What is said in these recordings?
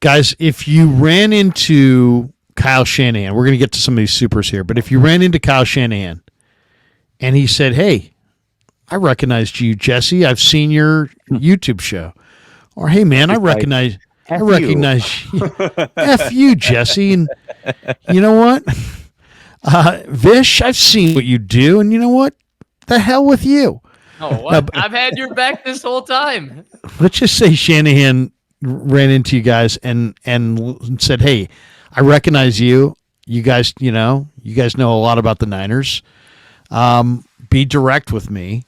Guys, if you ran into Kyle Shanahan, we're going to get to some of these supers here, but if you ran into Kyle Shanahan and he said, "Hey, I recognized you, Jesse. I've seen your YouTube show," or "Hey, man, I F you. recognize you. F you, Jesse, and you know what, Vish, I've seen what you do, and you know what, the hell with you." Oh, what? I've had your back this whole time. Let's just say Shanahan ran into you guys and said, "Hey, I recognize you. You guys, you guys know a lot about the Niners. Be direct with me.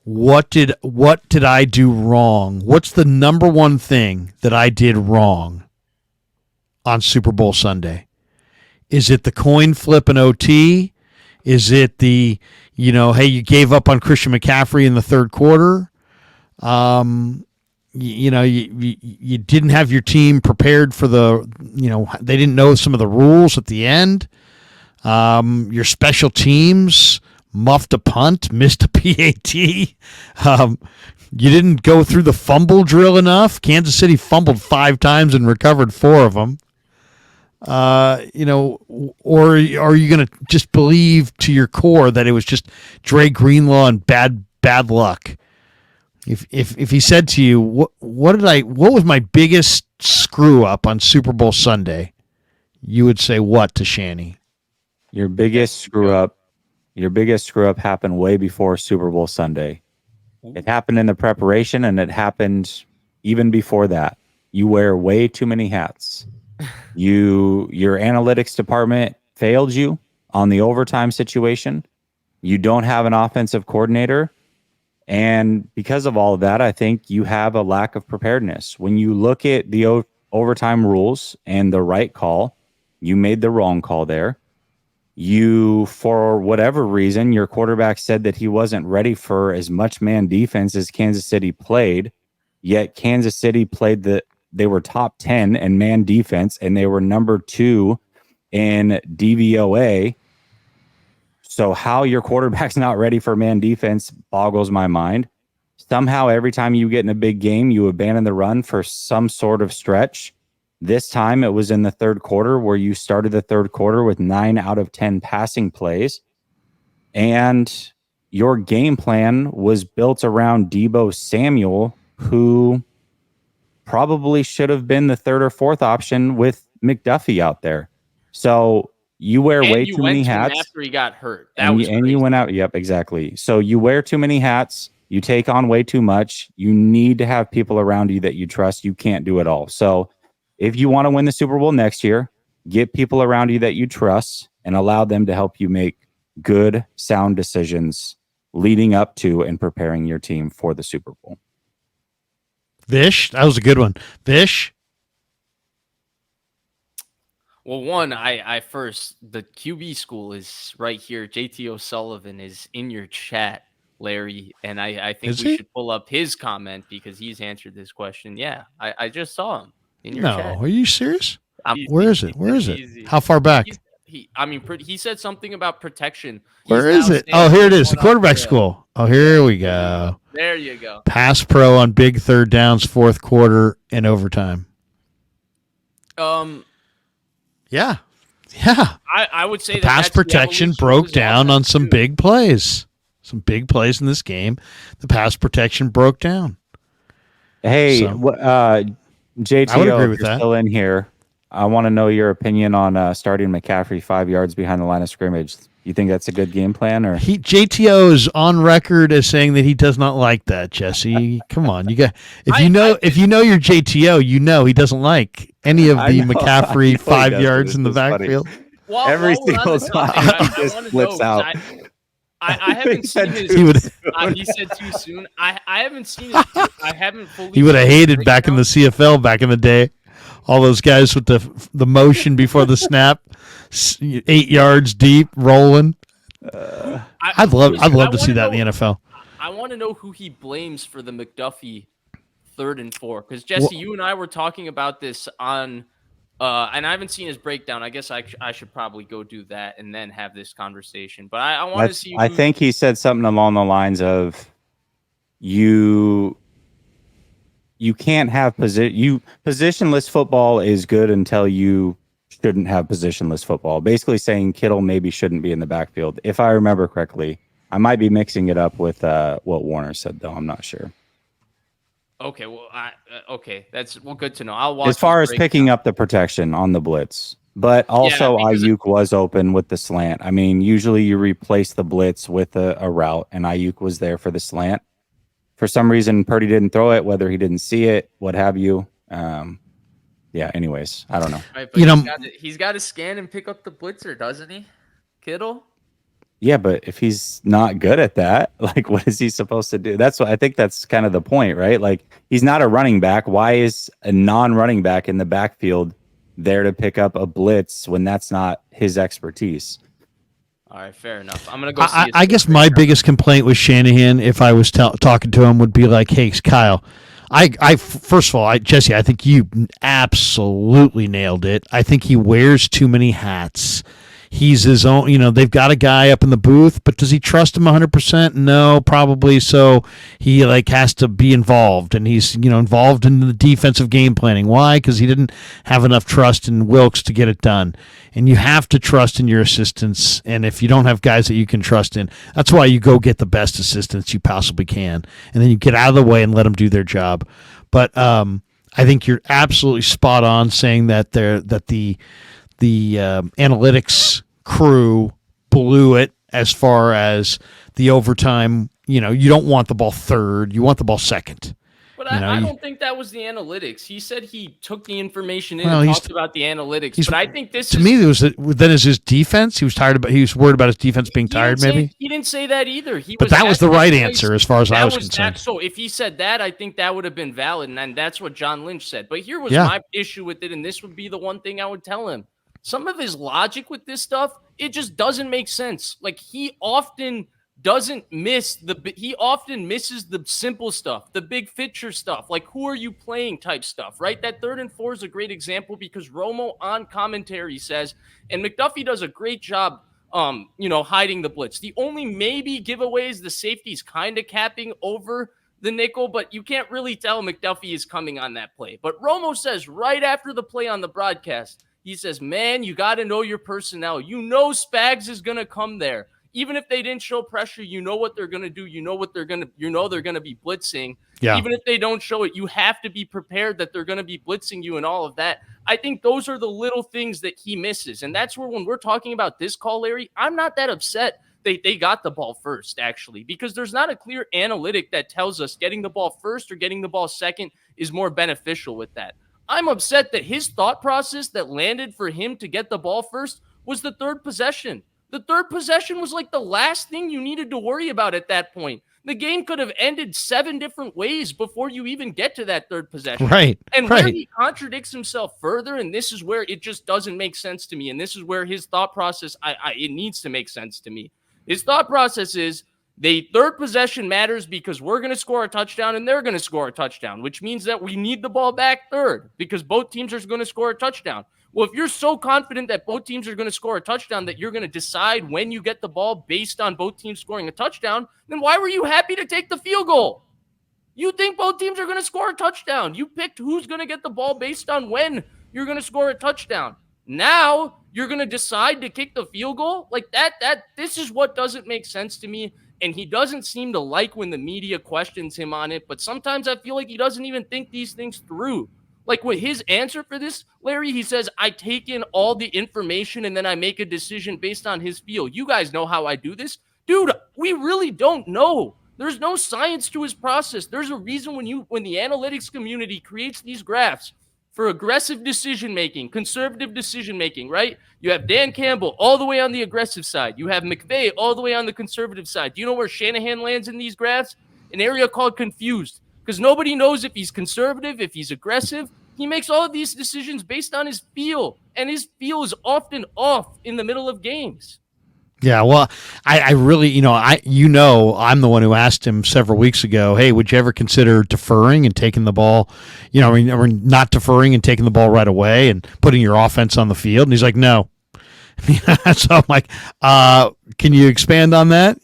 What did I do wrong? What's the number one thing that I did wrong on Super Bowl Sunday? Is it the coin flip and OT? Is it the, hey, you gave up on Christian McCaffrey in the third quarter? You didn't have your team prepared for they didn't know some of the rules at the end. Your special teams muffed a punt, missed a PAT. You didn't go through the fumble drill enough. Kansas City fumbled 5 times and recovered 4 of them. Or are you going to just believe to your core that it was just Dre Greenlaw and bad luck? If he said to you, what was my biggest screw up on Super Bowl Sunday, you would say what to Shanny? Your biggest screw up happened way before Super Bowl Sunday. It happened in the preparation, and it happened even before that. You wear way too many hats. Your analytics department failed you on the overtime situation. You don't have an offensive coordinator. And because of all of that, I think you have a lack of preparedness. When you look at the overtime rules and the right call, you made the wrong call there. You, for whatever reason, your quarterback said that he wasn't ready for as much man defense as Kansas City played, yet Kansas City they were top 10 in man defense, and they were number 2 in DVOA. So how your quarterback's not ready for man defense boggles my mind. Somehow, every time you get in a big game, you abandon the run for some sort of stretch. This time, it was in the third quarter where you started the third quarter with 9 out of 10 passing plays. And your game plan was built around Deebo Samuel, who probably should have been the third or fourth option with McDuffie out there. So you wear way too many hats. After he got hurt. And you went out. Yep, exactly. So you wear too many hats. You take on way too much. You need to have people around you that you trust. You can't do it all. So if you want to win the Super Bowl next year, get people around you that you trust and allow them to help you make good, sound decisions leading up to and preparing your team for the Super Bowl. Vish, that was a good one. Vish? Well, one, I first, the QB school is right here. JT O'Sullivan is in your chat, Larry, and I think we should pull up his comment because he's answered this question. Yeah, I just saw him in your chat. No, are you serious? Where is it? Where is it? How far back? He said something about protection. Where is it? Oh, here it is. The quarterback school. Oh, here we go. There you go. Pass pro on big third downs, fourth quarter, and overtime. Yeah. I would say the pass protection broke down on some big plays. Some big plays in this game. The pass protection broke down. Hey, JTO, I would agree with that. Still in here. I want to know your opinion on starting McCaffrey 5 yards behind the line of scrimmage. You think that's a good game plan, or JTO is on record as saying that he does not like that? Jesse, come on, you got if you know your JTO, you know he doesn't like any of the McCaffrey 5 yards in the backfield. Well, every single time he just flips out. I haven't seen his. He said too soon. I haven't seen his. I haven't fully. He would have hated back in the CFL back in the day. All those guys with the motion before the snap, 8 yards deep, rolling. I'd love to see that in the NFL. I want to know who he blames for the McDuffie 3rd and 4. Because Jesse, you and I were talking about this on, and I haven't seen his breakdown. I guess I should probably go do that and then have this conversation. But I want to see. I think he said something along the lines of, you you can't have positionless football is good until you shouldn't have positionless football. Basically saying Kittle maybe shouldn't be in the backfield, if I remember correctly. I might be mixing it up with what Warner said, though. I'm not sure. Okay, well, okay, that's good to know. I'll watch as far as picking down. up the protection on the blitz. But also, Ayuk was open with the slant. I mean, usually you replace the blitz with a route, and Ayuk was there for the slant. For some reason, Purdy didn't throw it, whether he didn't see it, what have you. Yeah, anyways, I don't know. Right, but he's got to scan and pick up the blitzer, doesn't he? Kittle? Yeah, but if he's not good at that, like, what is he supposed to do? That's what I think that's kind of the point, right? Like, he's not a running back. Why is a non-running back in the backfield there to pick up a blitz when that's not his expertise? All right, fair enough. I'm gonna go. I guess my biggest complaint with Shanahan, if I was talking to him, would be like, "Hey, Kyle, I first of all, Jesse, I think you absolutely nailed it. I think he wears too many hats. He's his own, they've got a guy up in the booth, but does he trust him 100%? No, probably. So he has to be involved, and he's, involved in the defensive game planning. Why? Because he didn't have enough trust in Wilkes to get it done. And you have to trust in your assistants. And if you don't have guys that you can trust in, that's why you go get the best assistants you possibly can. And then you get out of the way and let them do their job. But I think you're absolutely spot on saying that the analytics crew blew it as far as the overtime. You don't want the ball third. You want the ball second. But I don't think that was the analytics. He said he took the information in and talked about the analytics. But I think this to me it was then is his defense. He was worried about his defense being tired. Maybe he didn't say that either. But that was the right answer as far as I was concerned. So if he said that, I think that would have been valid, and that's what John Lynch said. But here was my issue with it, and this would be the one thing I would tell him. Some of his logic with this stuff, it just doesn't make sense. Like, he often misses the simple stuff, the big picture stuff, like who are you playing type stuff, right? That 3rd and 4 is a great example because Romo on commentary says, and McDuffie does a great job, hiding the blitz. The only maybe giveaway is the safety's kind of capping over the nickel, but you can't really tell McDuffie is coming on that play. But Romo says right after the play on the broadcast, he says, man, you got to know your personnel. Spags is going to come there. Even if they didn't show pressure, you know what they're going to do. They're going to be blitzing. Yeah. Even if they don't show it, you have to be prepared that they're going to be blitzing you and all of that. I think those are the little things that he misses. And that's where, when we're talking about this call, Larry, I'm not that upset they got the ball first, actually, because there's not a clear analytic that tells us getting the ball first or getting the ball second is more beneficial with that. I'm upset that his thought process that landed for him to get the ball first was the 3rd possession. The 3rd possession was like the last thing you needed to worry about at that point. The game could have ended 7 different ways before you even get to that 3rd possession. Right. And where he contradicts himself further, and this is where it just doesn't make sense to me, and this is where his thought process, it needs to make sense to me. His thought process is, the 3rd possession matters because we're going to score a touchdown and they're going to score a touchdown, which means that we need the ball back 3rd because both teams are going to score a touchdown. Well, if you're so confident that both teams are going to score a touchdown that you're going to decide when you get the ball based on both teams scoring a touchdown, then why were you happy to take the field goal? You think both teams are going to score a touchdown. You picked who's going to get the ball based on when you're going to score a touchdown. Now you're going to decide to kick the field goal? Like this is what doesn't make sense to me. And he doesn't seem to like when the media questions him on it. But sometimes I feel like he doesn't even think these things through. Like, with his answer for this, Larry, he says, I take in all the information and then I make a decision based on his feel. You guys know how I do this? Dude, we really don't know. There's no science to his process. There's a reason when the analytics community creates these graphs for aggressive decision-making, conservative decision-making, right? You have Dan Campbell all the way on the aggressive side. You have McVay all the way on the conservative side. Do you know where Shanahan lands in these graphs? An area called confused, because nobody knows if he's conservative, if he's aggressive. He makes all of these decisions based on his feel, and his feel is often off in the middle of games. Yeah, well, I really, I'm the one who asked him several weeks ago, hey, would you ever consider deferring and taking the ball, or not deferring and taking the ball right away and putting your offense on the field? And he's like, no. So I'm like, can you expand on that?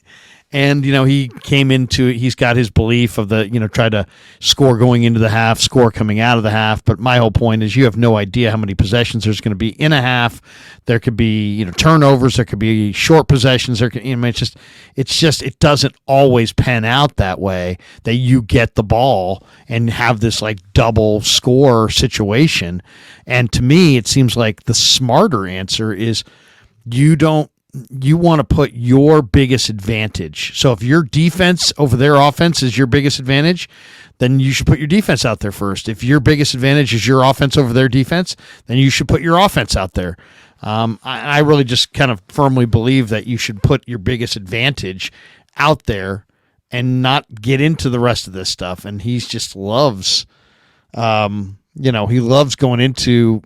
And, he came into it. He's got his belief of the, try to score going into the half, score coming out of the half. But my whole point is you have no idea how many possessions there's going to be in a half. There could be, turnovers. There could be short possessions. There could, it doesn't always pan out that way, that you get the ball and have this like double score situation. And to me, it seems like the smarter answer is you want to put your biggest advantage. So if your defense over their offense is your biggest advantage, then you should put your defense out there first. If your biggest advantage is your offense over their defense, then you should put your offense out there. I really just kind of firmly believe that you should put your biggest advantage out there and not get into the rest of this stuff. And he just loves, he loves going into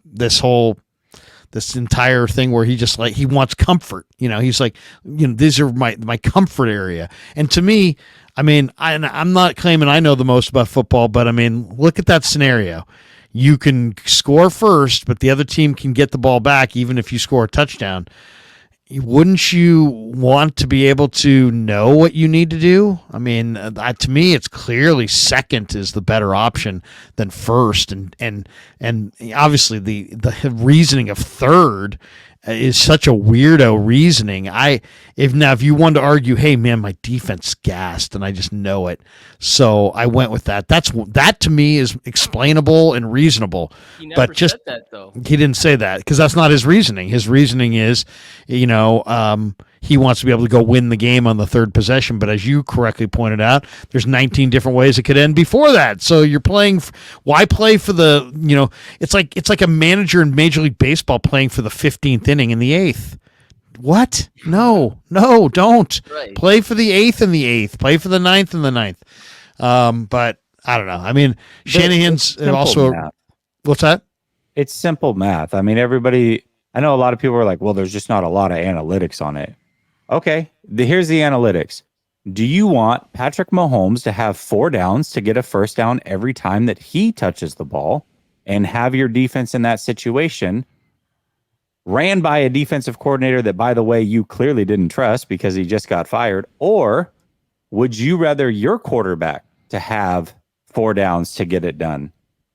this entire thing where he just he wants comfort. He's like, these are my comfort area. And to me, I'm not claiming I know the most about football, but look at that scenario. You can score first, but the other team can get the ball back even if you score a touchdown. Wouldn't you want to be able to know what you need to do? To me, it's clearly second is the better option than first, and obviously the reasoning of third is such a weirdo reasoning. If you wanted to argue, hey man, my defense gassed and I just know it, so I went with that. That to me is explainable and reasonable. He never but just said that though. He didn't say that because that's not his reasoning. His reasoning is, he wants to be able to go win the game on the third possession. But as you correctly pointed out, there's 19 different ways it could end before that. So you're playing. Why play for the? It's like a manager in Major League Baseball playing for the 15th inning in the 8th. What? No, don't play for the 8th and the 8th. Play for the 9th and the 9th. But I don't know. Shanahan's also. Math. What's that? It's simple math. Everybody. I know a lot of people are like, well, there's just not a lot of analytics on it. Okay, here's the analytics. Do you want Patrick Mahomes to have 4 downs to get a first down every time that he touches the ball and have your defense in that situation ran by a defensive coordinator that, by the way, you clearly didn't trust because he just got fired? Or would you rather your quarterback to have 4 downs to get it done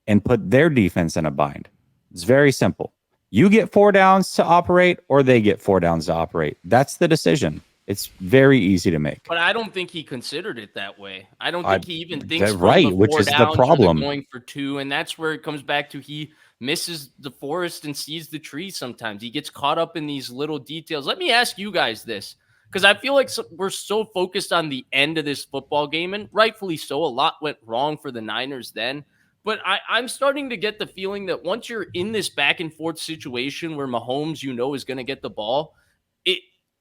and put their defense in a bind? It's very simple. You get 4 downs to operate or they get 4 downs to operate. That's the decision. It's very easy to make. But I don't think he considered it that way. I don't think he even thinks which is the problem. Going for 2, and that's where it comes back to he misses the forest and sees the tree sometimes. He gets caught up in these little details. Let me ask you guys this, because I feel like we're so focused on the end of this football game, and rightfully so. A lot went wrong for the Niners then. But I'm starting to get the feeling that once you're in this back and forth situation where Mahomes, is going to get the ball,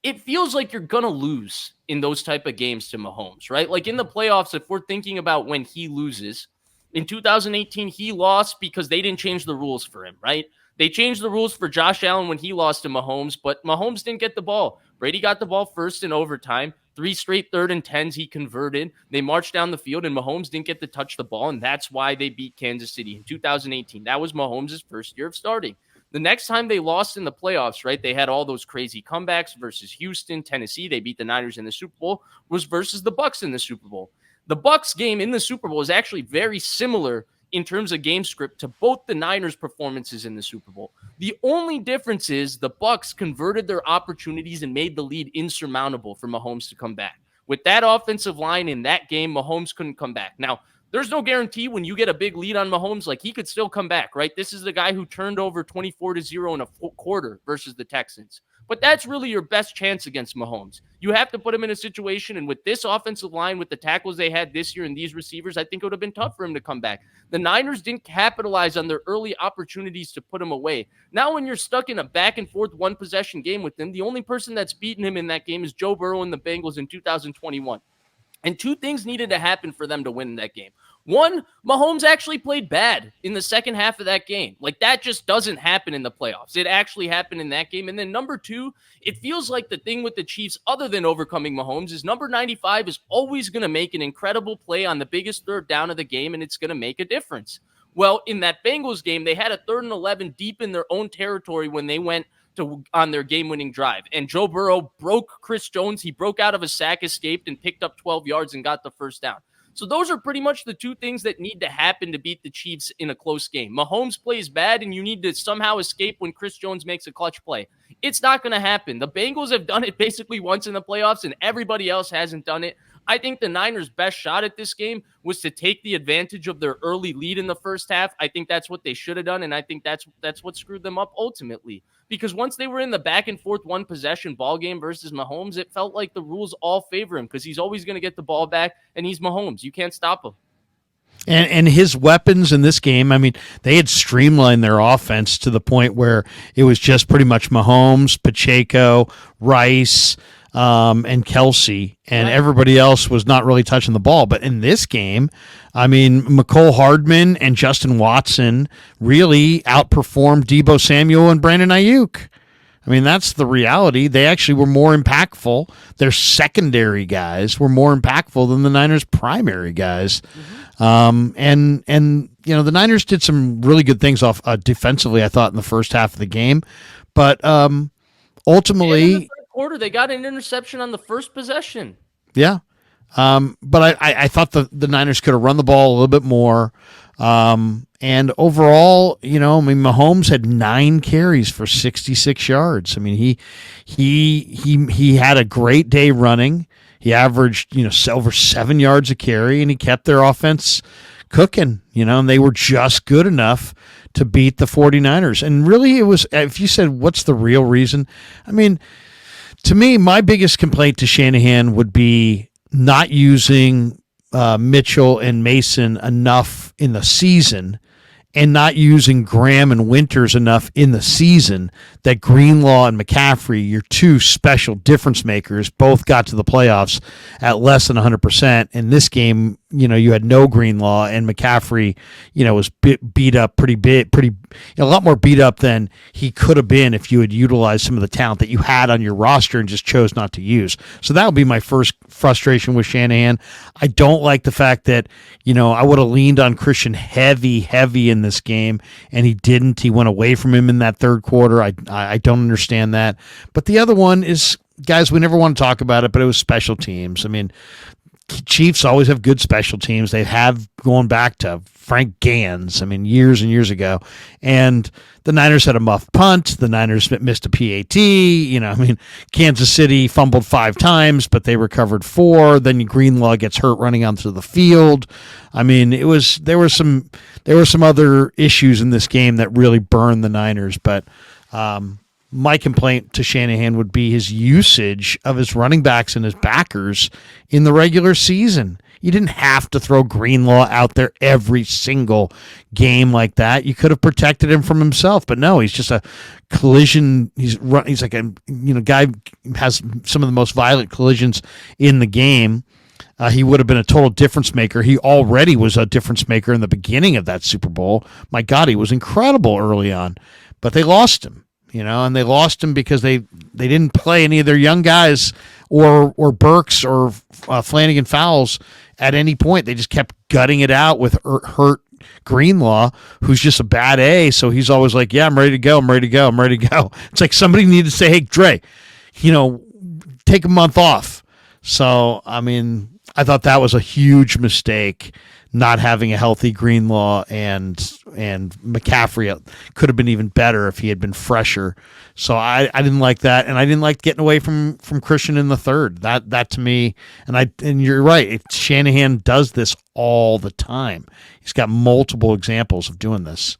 it feels like you're going to lose in those type of games to Mahomes, right? Like in the playoffs, if we're thinking about when he loses, in 2018, he lost because they didn't change the rules for him, right? They changed the rules for Josh Allen when he lost to Mahomes, but Mahomes didn't get the ball. Brady got the ball first in overtime. 3 straight 3rd and 10s he converted. They marched down the field, and Mahomes didn't get to touch the ball, and that's why they beat Kansas City in 2018. That was Mahomes' first year of starting. The next time they lost in the playoffs, right, they had all those crazy comebacks versus Houston, Tennessee. They beat the Niners in the Super Bowl, was versus the Bucs in the Super Bowl. The Bucs game in the Super Bowl is actually very similar in terms of game script to both the Niners' performances in the Super Bowl. The only difference is the Bucs converted their opportunities and made the lead insurmountable for Mahomes to come back. With that offensive line in that game, Mahomes couldn't come back. Now, there's no guarantee when you get a big lead on Mahomes, like he could still come back, right? This is the guy who turned over 24-0 in a quarter versus the Texans. But that's really your best chance against Mahomes. You have to put him in a situation, and with this offensive line, with the tackles they had this year and these receivers, I think it would have been tough for him to come back. The Niners didn't capitalize on their early opportunities to put him away. Now when you're stuck in a back-and-forth one-possession game with him, the only person that's beaten him in that game is Joe Burrow and the Bengals in 2021. And 2 things needed to happen for them to win that game. One, Mahomes actually played bad in the second half of that game. Like, that just doesn't happen in the playoffs. It actually happened in that game. And then number 2, it feels like the thing with the Chiefs, other than overcoming Mahomes, is number 95 is always going to make an incredible play on the biggest third down of the game, and it's going to make a difference. Well, in that Bengals game, they had a 3rd and 11 deep in their own territory when they went on their game-winning drive. And Joe Burrow broke Chris Jones. He broke out of a sack, escaped, and picked up 12 yards and got the first down. So those are pretty much the two things that need to happen to beat the Chiefs in a close game. Mahomes plays bad, and you need to somehow escape when Chris Jones makes a clutch play. It's not going to happen. The Bengals have done it basically once in the playoffs, and everybody else hasn't done it. I think the Niners' best shot at this game was to take the advantage of their early lead in the first half. I think that's what they should have done, and I think that's what screwed them up ultimately. Because once they were in the back and forth one possession ball game versus Mahomes, it felt like the rules all favor him because he's always going to get the ball back, and he's Mahomes. You can't stop him. And his weapons in this game, I mean, they had streamlined their offense to the point where it was just pretty much Mahomes, Pacheco, Rice, and Kelsey, and everybody else was not really touching the ball. But in this game, I mean, McCole Hardman and Justin Watson really outperformed Deebo Samuel and Brandon Ayuk. I mean, that's the reality. They actually were more impactful. Their secondary guys were more impactful than the Niners' primary guys. And you know, the Niners did some really good things off defensively, I thought, in the first half of the game. But ultimately, in the third quarter, they got an interception on the first possession. Yeah. But I thought the Niners could have run the ball a little bit more. And overall, you know, I mean, Mahomes had 9 carries for 66 yards. I mean, he had a great day running. He averaged, you know, over 7 yards a carry, and he kept their offense cooking, you know, and they were just good enough to beat the 49ers. And really, it was, if you said, what's the real reason? I mean, to me, my biggest complaint to Shanahan would be not using Mitchell and Mason enough in the season, and not using Graham and Winters enough in the season that Greenlaw and McCaffrey, your two special difference makers, both got to the playoffs at less than 100%. In this game, you know, you had no Greenlaw, and McCaffrey, you know, was beat up pretty, you know, a lot more beat up than he could have been if you had utilized some of the talent that you had on your roster and just chose not to use. So that would be my first frustration with Shanahan. I don't like the fact that, you know, I would have leaned on Christian heavy in this game, and he didn't. He went away from him in that third quarter. I don't understand that. But the other one is, guys, we never want to talk about it, but it was special teams. I mean, Chiefs always have good special teams. They have, going back to Frank Gans, I mean, years and years ago. And the Niners had a muffed punt. The Niners missed a PAT. You know, I mean, Kansas City fumbled 5 times, but they recovered 4. Then Greenlaw gets hurt running onto the field. I mean, there were some other issues in this game that really burned the Niners. But my complaint to Shanahan would be his usage of his running backs and his backers in the regular season. You didn't have to throw Greenlaw out there every single game like that. You could have protected him from himself, but no, he's just a collision. He's like a, you know, guy has some of the most violent collisions in the game. He would have been a total difference maker. He already was a difference maker in the beginning of that Super Bowl. My God, he was incredible early on, but they lost him. You know, and they lost him because they didn't play any of their young guys or Burks or Flanagan Fowles at any point. They just kept gutting it out with hurt Greenlaw, who's just a bad A. So he's always like, yeah, I'm ready to go. I'm ready to go. I'm ready to go. It's like somebody needed to say, hey, Dre, you know, take a month off. So, I mean, I thought that was a huge mistake, not having a healthy Greenlaw, and McCaffrey could have been even better if he had been fresher. So I didn't like that, and I didn't like getting away from Christian in the third. That to me, and you're right, Shanahan does this all the time. He's got multiple examples of doing this.